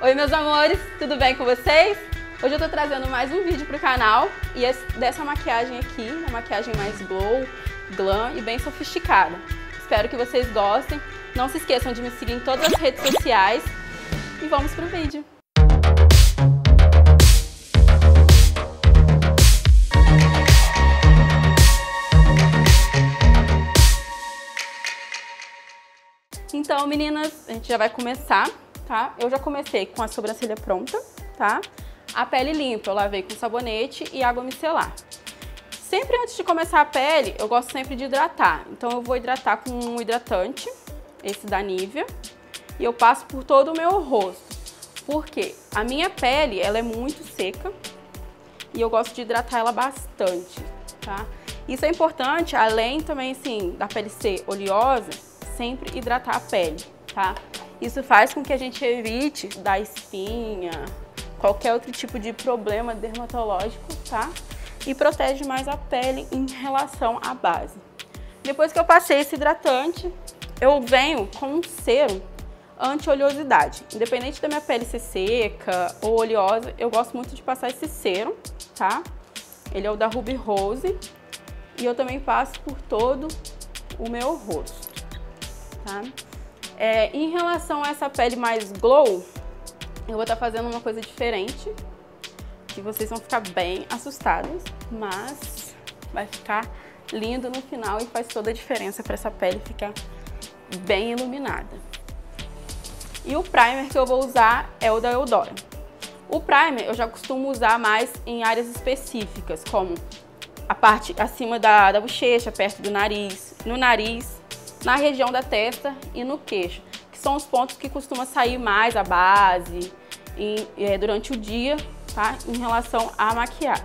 Oi meus amores, tudo bem com vocês? Hoje eu tô trazendo mais um vídeo pro canal e dessa maquiagem aqui, uma maquiagem mais glow, glam e bem sofisticada. Espero que vocês gostem, não se esqueçam de me seguir em todas as redes sociais e vamos pro vídeo. Então meninas, a gente já vai começar, tá? Eu já comecei com a sobrancelha pronta, tá? A pele limpa, eu lavei com sabonete e água micelar. Sempre antes de começar a pele, eu gosto sempre de hidratar. Então eu vou hidratar com um hidratante, esse da Nivea, e eu passo por todo o meu rosto. Porque a minha pele, ela é muito seca e eu gosto de hidratar ela bastante, tá? Isso é importante, além também, assim, da pele ser oleosa, sempre hidratar a pele, tá? Isso faz com que a gente evite dar espinha, qualquer outro tipo de problema dermatológico, tá? E protege mais a pele em relação à base. Depois que eu passei esse hidratante, eu venho com um sérum anti-oleosidade. Independente da minha pele ser seca ou oleosa, eu gosto muito de passar esse sérum, tá? Ele é o da Ruby Rose e eu também passo por todo o meu rosto. Tá? Em relação a essa pele mais glow, eu vou estar fazendo uma coisa diferente, que vocês vão ficar bem assustadas, mas vai ficar lindo no final e faz toda a diferença para essa pele ficar bem iluminada. E o primer que eu vou usar é o da Eudora. O primer eu já costumo usar mais em áreas específicas, como a parte acima da bochecha, perto do nariz, no nariz, na região da testa e no queixo, que são os pontos que costuma sair mais a base durante o dia, tá? Em relação à maquiagem.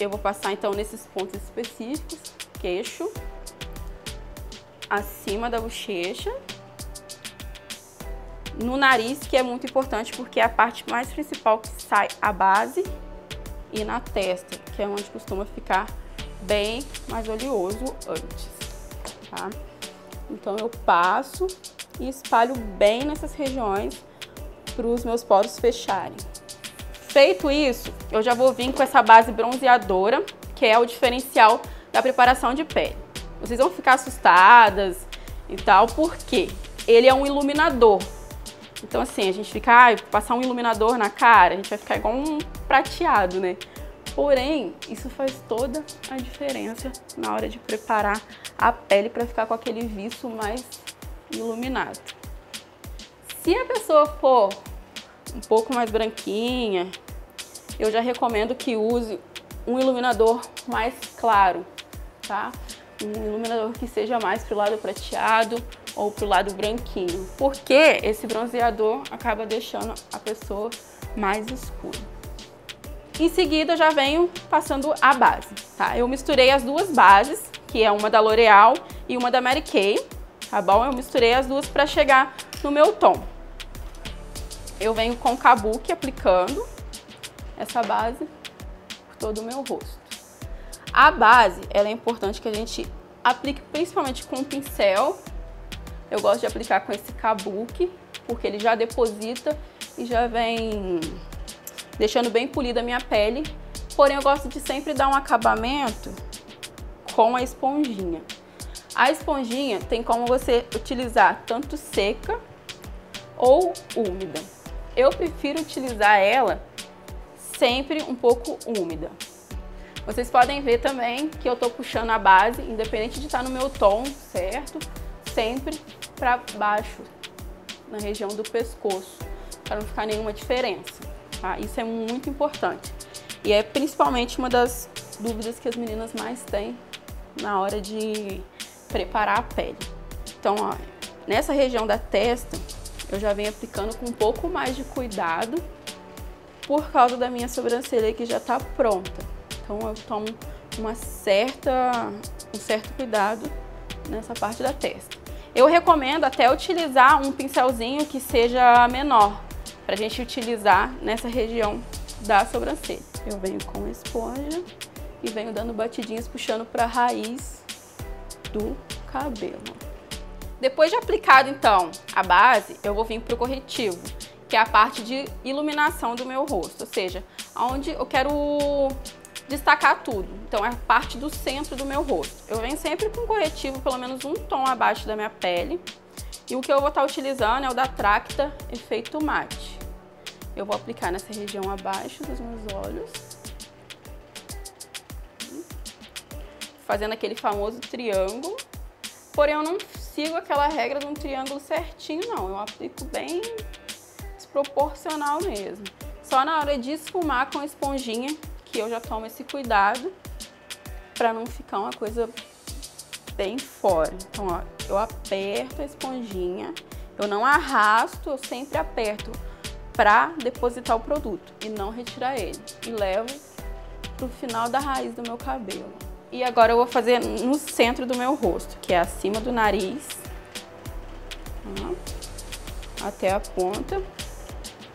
Eu vou passar então nesses pontos específicos, queixo, acima da bochecha, no nariz, que é muito importante porque é a parte mais principal que sai a base, e na testa, que é onde costuma ficar bem mais oleoso antes, tá? Então eu passo e espalho bem nessas regiões para os meus poros fecharem. Feito isso, eu já vou vir com essa base bronzeadora, que é o diferencial da preparação de pele. Vocês vão ficar assustadas e tal, porque ele é um iluminador. Então assim, a gente fica, passar um iluminador na cara, a gente vai ficar igual um prateado, né? Porém, isso faz toda a diferença na hora de preparar a pele para ficar com aquele viço mais iluminado. Se a pessoa for um pouco mais branquinha, eu já recomendo que use um iluminador mais claro, tá? Um iluminador que seja mais pro lado prateado ou pro lado branquinho, porque esse bronzeador acaba deixando a pessoa mais escura. Em seguida, eu já venho passando a base, tá? Eu misturei as duas bases, que é uma da L'Oreal e uma da Mary Kay, tá bom? Eu misturei as duas para chegar no meu tom. Eu venho com o Kabuki aplicando essa base por todo o meu rosto. A base, ela é importante que a gente aplique principalmente com o pincel. Eu gosto de aplicar com esse Kabuki, porque ele já deposita e já vem deixando bem polida a minha pele, porém eu gosto de sempre dar um acabamento com a esponjinha. A esponjinha tem como você utilizar tanto seca ou úmida. Eu prefiro utilizar ela sempre um pouco úmida. Vocês podem ver também que eu tô puxando a base, independente de estar no meu tom, certo? Sempre para baixo, na região do pescoço, para não ficar nenhuma diferença. Tá? Isso é muito importante e é principalmente uma das dúvidas que as meninas mais têm na hora de preparar a pele. Então, ó, nessa região da testa, eu já venho aplicando com um pouco mais de cuidado por causa da minha sobrancelha que já tá pronta. Então, eu tomo um certo cuidado nessa parte da testa. Eu recomendo até utilizar um pincelzinho que seja menor, pra gente utilizar nessa região da sobrancelha. Eu venho com a esponja e venho dando batidinhas, puxando para a raiz do cabelo. Depois de aplicado, então, a base, eu vou vir pro corretivo, que é a parte de iluminação do meu rosto, ou seja, onde eu quero destacar tudo. Então é a parte do centro do meu rosto. Eu venho sempre com corretivo pelo menos um tom abaixo da minha pele. E o que eu vou estar utilizando é o da Tracta Efeito Mate. Eu vou aplicar nessa região abaixo dos meus olhos. Fazendo aquele famoso triângulo. Porém, eu não sigo aquela regra de um triângulo certinho, não. Eu aplico bem desproporcional mesmo. Só na hora de esfumar com a esponjinha que eu já tomo esse cuidado para não ficar uma coisa bem fora. Então, ó, eu aperto a esponjinha, eu não arrasto, eu sempre aperto para depositar o produto e não retirar ele. E levo pro final da raiz do meu cabelo. E agora eu vou fazer no centro do meu rosto, que é acima do nariz, ó, até a ponta.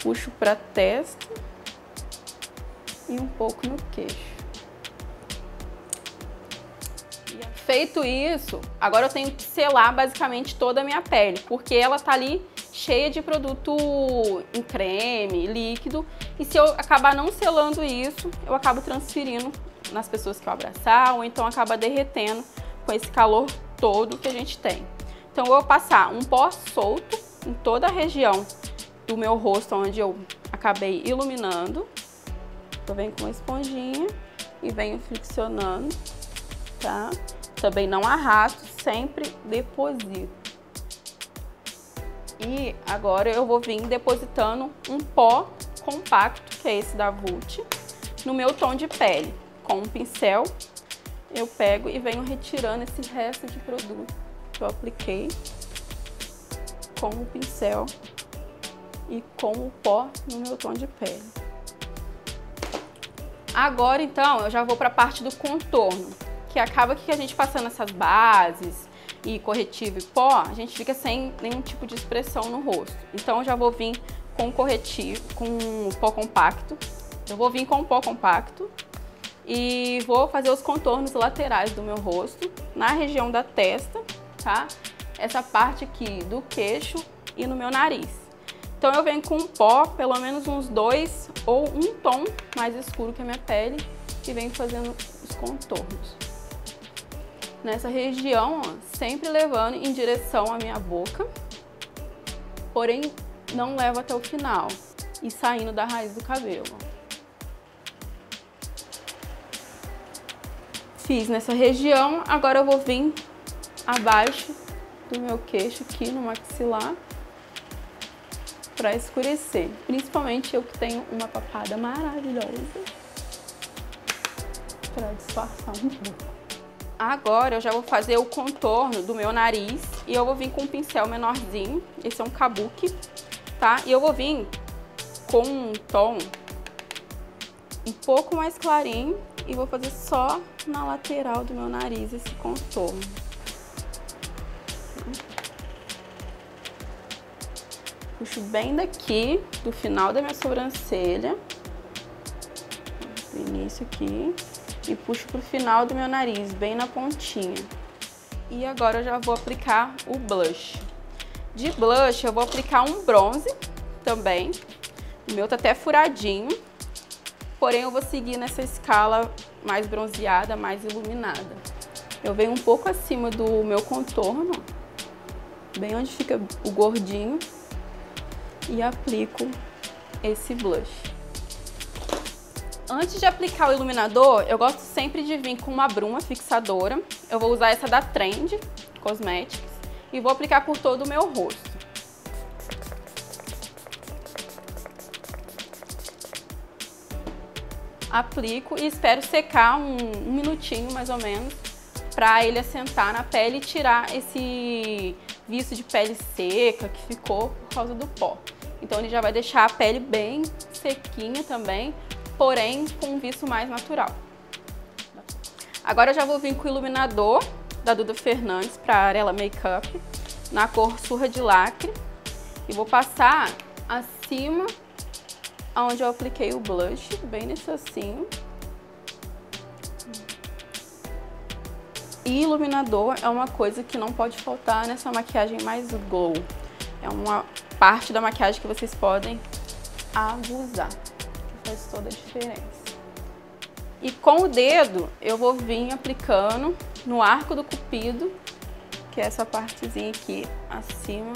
Puxo para a testa e um pouco no queixo. Feito isso, agora eu tenho que selar basicamente toda a minha pele, porque ela tá ali cheia de produto em creme, líquido, e se eu acabar não selando isso, eu acabo transferindo nas pessoas que eu abraçar, ou então acaba derretendo com esse calor todo que a gente tem. Então eu vou passar um pó solto em toda a região do meu rosto onde eu acabei iluminando. Eu venho com uma esponjinha e venho friccionando, tá? Também não arrasto, sempre deposito. E agora eu vou vir depositando um pó compacto, que é esse da Vult, no meu tom de pele. Com um pincel, eu pego e venho retirando esse resto de produto que eu apliquei com o pincel e com o pó no meu tom de pele. Agora, então, eu já vou para a parte do contorno, que acaba que a gente passando essas bases e corretivo e pó, a gente fica sem nenhum tipo de expressão no rosto. Então eu já vou vir com corretivo, com pó compacto. Eu vou vir com o pó compacto e vou fazer os contornos laterais do meu rosto, na região da testa, tá? Essa parte aqui do queixo e no meu nariz. Então eu venho com um pó, pelo menos uns 2 ou um tom mais escuro que a minha pele, e venho fazendo os contornos. Nessa região, ó, sempre levando em direção à minha boca, porém não levo até o final e saindo da raiz do cabelo. Fiz nessa região, agora eu vou vir abaixo do meu queixo, aqui no maxilar, para escurecer. Principalmente eu que tenho uma papada maravilhosa, para disfarçar um pouco. Agora eu já vou fazer o contorno do meu nariz e eu vou vir com um pincel menorzinho, esse é um kabuki, tá? E eu vou vir com um tom um pouco mais clarinho e vou fazer só na lateral do meu nariz esse contorno. Puxo bem daqui, do final da minha sobrancelha, do início aqui. E puxo pro final do meu nariz, bem na pontinha. E agora eu já vou aplicar o blush. De blush eu vou aplicar um bronze também. O meu tá até furadinho, porém eu vou seguir nessa escala mais bronzeada, mais iluminada. Eu venho um pouco acima do meu contorno, bem onde fica o gordinho, e aplico esse blush. Antes de aplicar o iluminador, eu gosto sempre de vir com uma bruma fixadora. Eu vou usar essa da Trend Cosmetics e vou aplicar por todo o meu rosto. Aplico e espero secar um minutinho mais ou menos, para ele assentar na pele e tirar esse viço de pele seca que ficou por causa do pó. Então ele já vai deixar a pele bem sequinha também, porém com um viço mais natural. Agora eu já vou vir com o iluminador da Duda Fernandes para Arela Makeup, na cor Surra de Lacre, e vou passar acima onde eu apliquei o blush, bem nesse ossinho. E iluminador é uma coisa que não pode faltar nessa maquiagem mais glow. É uma parte da maquiagem que vocês podem abusar, que faz toda a diferença. E com o dedo eu vou vir aplicando no arco do cupido, que é essa partezinha aqui acima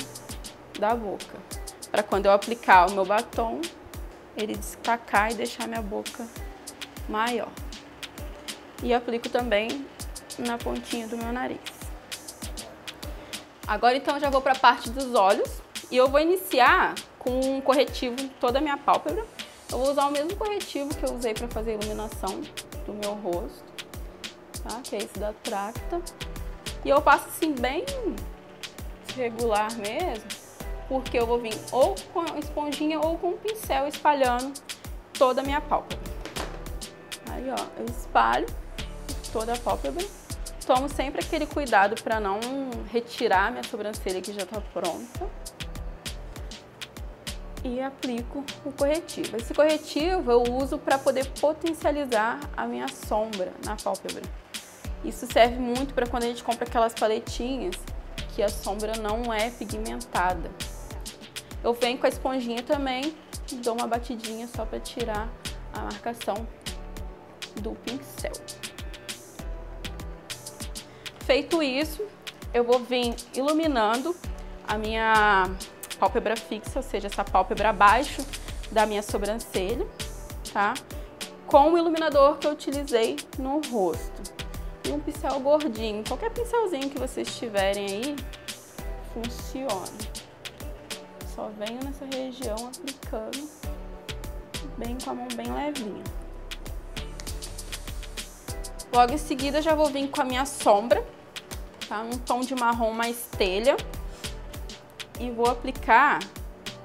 da boca, para quando eu aplicar o meu batom, ele destacar e deixar minha boca maior. E aplico também na pontinha do meu nariz. Agora então já vou para a parte dos olhos e eu vou iniciar com um corretivo em toda a minha pálpebra. Eu vou usar o mesmo corretivo que eu usei para fazer a iluminação do meu rosto, tá? Que é esse da Tracta. E eu passo assim bem regular mesmo, porque eu vou vir ou com a esponjinha ou com o pincel espalhando toda a minha pálpebra. Aí ó, eu espalho toda a pálpebra. Tomo sempre aquele cuidado para não retirar minha sobrancelha que já está pronta. E aplico o corretivo. Esse corretivo eu uso para poder potencializar a minha sombra na pálpebra. Isso serve muito para quando a gente compra aquelas paletinhas que a sombra não é pigmentada. Eu venho com a esponjinha também e dou uma batidinha só para tirar a marcação do pincel. Feito isso, eu vou vir iluminando a minha pálpebra fixa, ou seja, essa pálpebra abaixo da minha sobrancelha, tá? Com o iluminador que eu utilizei no rosto. E um pincel gordinho, qualquer pincelzinho que vocês tiverem aí, funciona. Só venho nessa região aplicando, bem com a mão bem levinha. Logo em seguida já vou vir com a minha sombra, tá? Num tom de marrom mais telha. E vou aplicar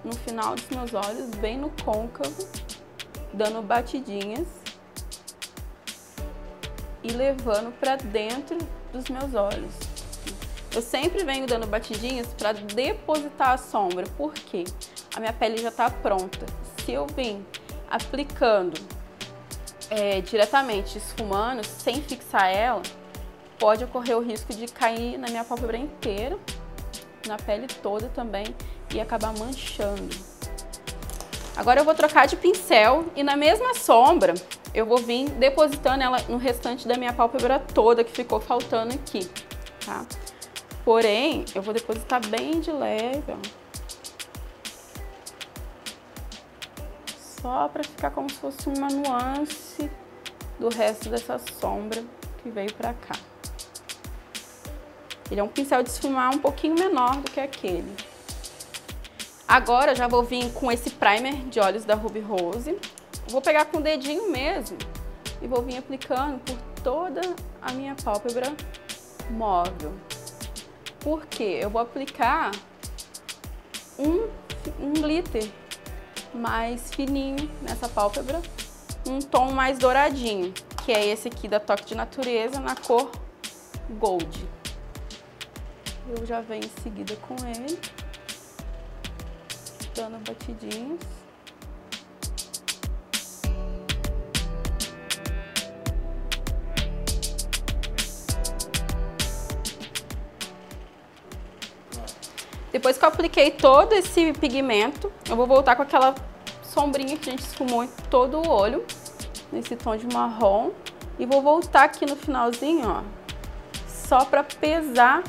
no final dos meus olhos, bem no côncavo, dando batidinhas e levando para dentro dos meus olhos. Eu sempre venho dando batidinhas para depositar a sombra, porque a minha pele já está pronta. Se eu vim aplicando diretamente, esfumando, sem fixar ela, pode ocorrer o risco de cair na minha pálpebra inteira, na pele toda também, e acabar manchando. Agora eu vou trocar de pincel e na mesma sombra eu vou vir depositando ela no restante da minha pálpebra toda que ficou faltando aqui, tá? Porém, eu vou depositar bem de leve, ó. Só para ficar como se fosse uma nuance do resto dessa sombra que veio pra cá. Ele é um pincel de esfumar um pouquinho menor do que aquele. Agora já vou vir com esse primer de olhos da Ruby Rose. Vou pegar com o dedinho mesmo e vou vir aplicando por toda a minha pálpebra móvel. Por quê? Eu vou aplicar um glitter mais fininho nessa pálpebra, um tom mais douradinho, que é esse aqui da Toque de Natureza, na cor Gold. Eu já venho em seguida com ele, dando batidinhas. Depois que eu apliquei todo esse pigmento, eu vou voltar com aquela sombrinha que a gente esfumou em todo o olho, nesse tom de marrom. E vou voltar aqui no finalzinho, ó, só para pesar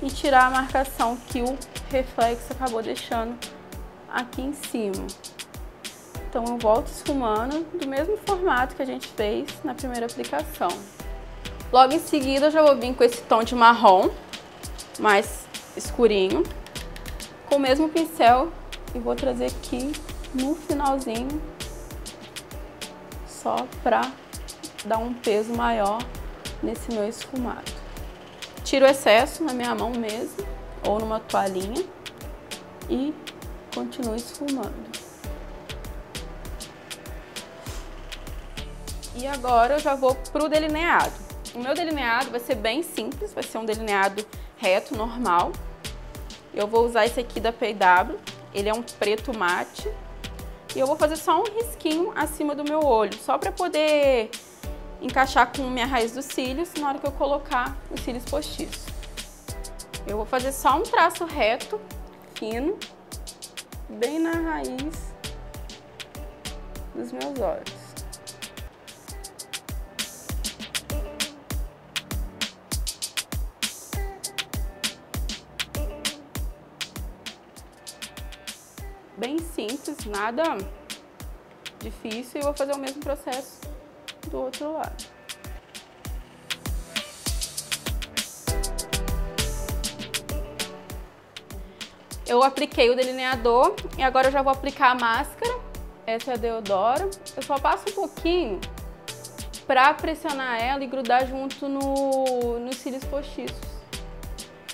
e tirar a marcação que o reflexo acabou deixando aqui em cima. Então eu volto esfumando do mesmo formato que a gente fez na primeira aplicação. Logo em seguida eu já vou vir com esse tom de marrom mais escurinho, com o mesmo pincel, e vou trazer aqui no finalzinho, só para dar um peso maior nesse meu esfumado. Tiro o excesso na minha mão mesmo, ou numa toalhinha, e continuo esfumando. E agora eu já vou pro delineado. O meu delineado vai ser bem simples, vai ser um delineado reto, normal. Eu vou usar esse aqui da P&W, ele é um preto mate. E eu vou fazer só um risquinho acima do meu olho, só para poder encaixar com minha raiz dos cílios na hora que eu colocar os cílios postiços. Eu vou fazer só um traço reto, fino, bem na raiz dos meus olhos. Bem simples, nada difícil, e vou fazer o mesmo processo do outro lado. Eu apliquei o delineador e agora eu já vou aplicar a máscara. Essa é a Deodoro. Eu só passo um pouquinho pra pressionar ela e grudar junto nos cílios postiços,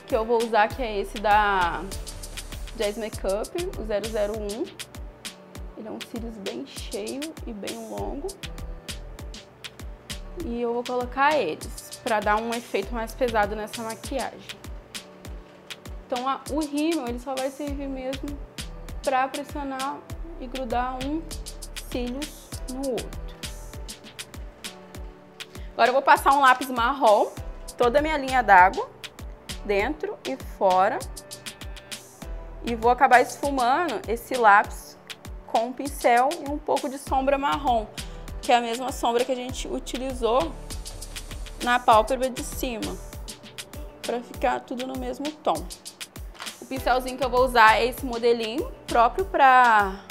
que eu vou usar, que é esse da Jazz Makeup, o 001. Ele é um cílios bem cheio e bem longo. E eu vou colocar eles pra dar um efeito mais pesado nessa maquiagem. Então o rímel ele só vai servir mesmo pra pressionar e grudar um cílios no outro. Agora eu vou passar um lápis marrom, toda a minha linha d'água, dentro e fora. E vou acabar esfumando esse lápis com um pincel e um pouco de sombra marrom, que é a mesma sombra que a gente utilizou na pálpebra de cima, para ficar tudo no mesmo tom. O pincelzinho que eu vou usar é esse modelinho, próprio para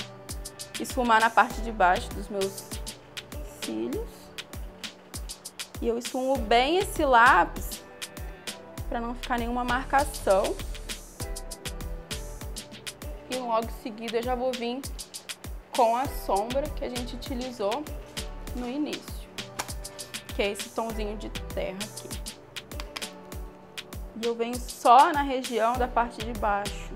esfumar na parte de baixo dos meus cílios. E eu esfumo bem esse lápis para não ficar nenhuma marcação. E logo em seguida eu já vou vir com a sombra que a gente utilizou no início, que é esse tomzinho de terra aqui. E eu venho só na região da parte de baixo.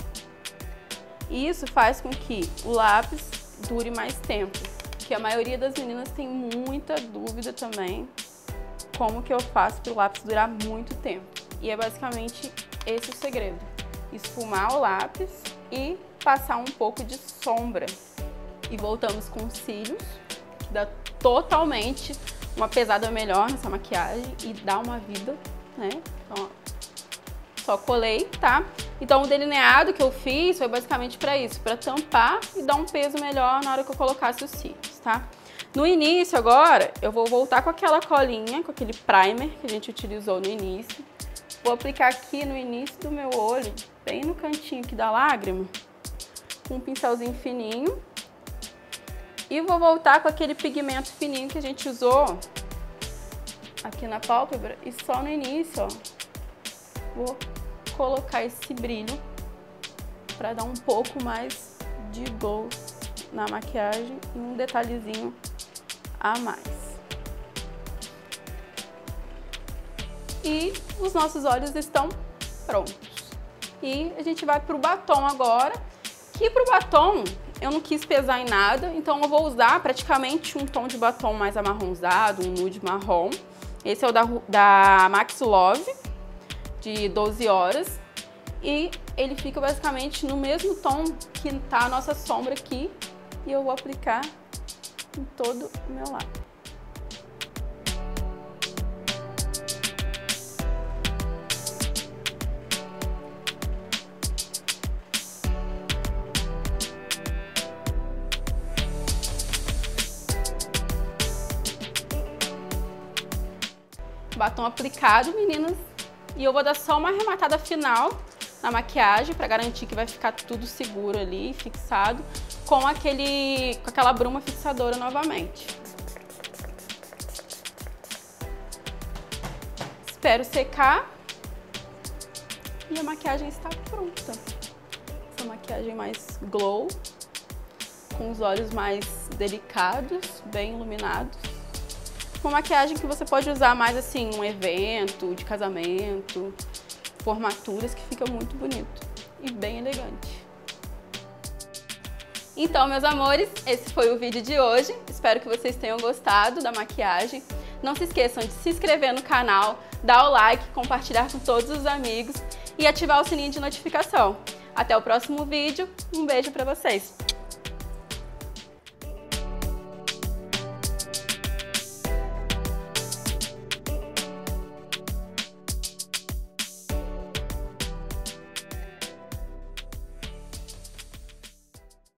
E isso faz com que o lápis dure mais tempo, que a maioria das meninas tem muita dúvida também como que eu faço para o lápis durar muito tempo. E é basicamente esse o segredo: esfumar o lápis e passar um pouco de sombra. E voltamos com os cílios, que dá totalmente uma pesada melhor nessa maquiagem e dá uma vida, né? Então, ó, só colei, tá? Então o delineado que eu fiz foi basicamente para isso, para tampar e dar um peso melhor na hora que eu colocasse os cílios, tá? No início agora, eu vou voltar com aquela colinha, com aquele primer que a gente utilizou no início. Vou aplicar aqui no início do meu olho, bem no cantinho aqui da lágrima, com um pincelzinho fininho. E vou voltar com aquele pigmento fininho que a gente usou aqui na pálpebra e só no início, ó, vou colocar esse brilho para dar um pouco mais de glow na maquiagem e um detalhezinho a mais. E os nossos olhos estão prontos. E a gente vai pro batom agora, que pro batom eu não quis pesar em nada, então eu vou usar praticamente um tom de batom mais amarronzado, um nude marrom. Esse é o da Max Love, de 12 horas. E ele fica basicamente no mesmo tom que tá a nossa sombra aqui. E eu vou aplicar em todo o meu lado. Batom aplicado, meninas, e eu vou dar só uma arrematada final na maquiagem para garantir que vai ficar tudo seguro ali, fixado, com aquela bruma fixadora novamente. Espero secar e a maquiagem está pronta. Essa maquiagem mais glow, com os olhos mais delicados, bem iluminados. Uma maquiagem que você pode usar mais assim, um evento de casamento, formaturas, que fica muito bonito e bem elegante. Então, meus amores, esse foi o vídeo de hoje. Espero que vocês tenham gostado da maquiagem. Não se esqueçam de se inscrever no canal, dar o like, compartilhar com todos os amigos e ativar o sininho de notificação. Até o próximo vídeo. Um beijo pra vocês!